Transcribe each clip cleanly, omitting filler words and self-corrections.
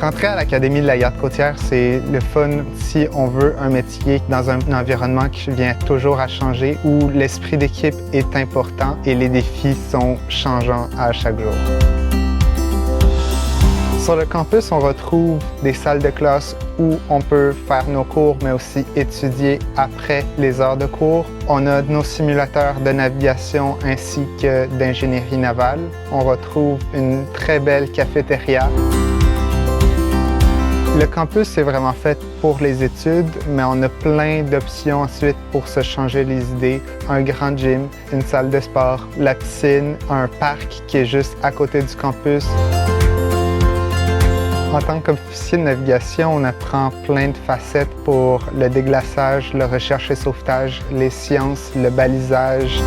Rentrer à l'Académie de la garde côtière, c'est le fun si on veut un métier dans un environnement qui vient toujours à changer, où l'esprit d'équipe est important et les défis sont changeants à chaque jour. Sur le campus, on retrouve des salles de classe où on peut faire nos cours, mais aussi étudier après les heures de cours. On a nos simulateurs de navigation ainsi que d'ingénierie navale. On retrouve une très belle cafétéria. Le campus est vraiment fait pour les études, mais on a plein d'options ensuite pour se changer les idées. Un grand gym, une salle de sport, la piscine, un parc qui est juste à côté du campus. En tant qu'officier de navigation, on apprend plein de facettes pour le déglaçage, la recherche et sauvetage, les sciences, le balisage.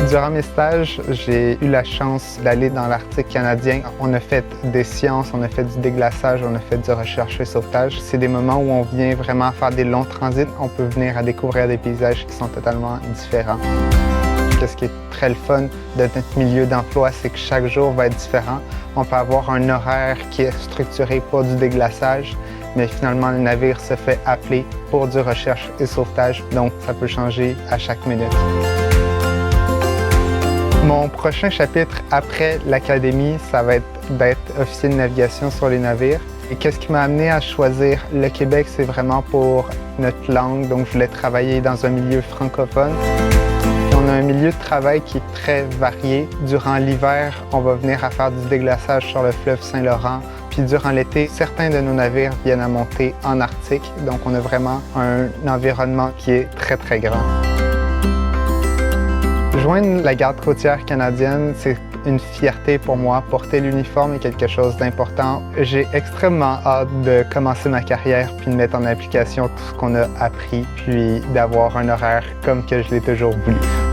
Durant mes stages, j'ai eu la chance d'aller dans l'Arctique canadien. On a fait des sciences, on a fait du déglaçage, on a fait du recherche et sauvetage. C'est des moments où on vient vraiment faire des longs transits. On peut venir à découvrir des paysages qui sont totalement différents. Ce qui est très le fun de notre milieu d'emploi, c'est que chaque jour va être différent. On peut avoir un horaire qui est structuré pour du déglaçage, mais finalement, le navire se fait appeler pour du recherche et sauvetage, donc ça peut changer à chaque minute. Mon prochain chapitre après l'académie, ça va être d'être officier de navigation sur les navires. Et qu'est-ce qui m'a amené à choisir le Québec, c'est vraiment pour notre langue, donc je voulais travailler dans un milieu francophone. On a un milieu de travail qui est très varié. Durant l'hiver, on va venir à faire du déglaçage sur le fleuve Saint-Laurent. Puis durant l'été, certains de nos navires viennent à monter en Arctique. Donc on a vraiment un environnement qui est très, très grand. Joindre la garde côtière canadienne, c'est une fierté pour moi. Porter l'uniforme est quelque chose d'important. J'ai extrêmement hâte de commencer ma carrière puis de mettre en application tout ce qu'on a appris, puis d'avoir un horaire comme que je l'ai toujours voulu.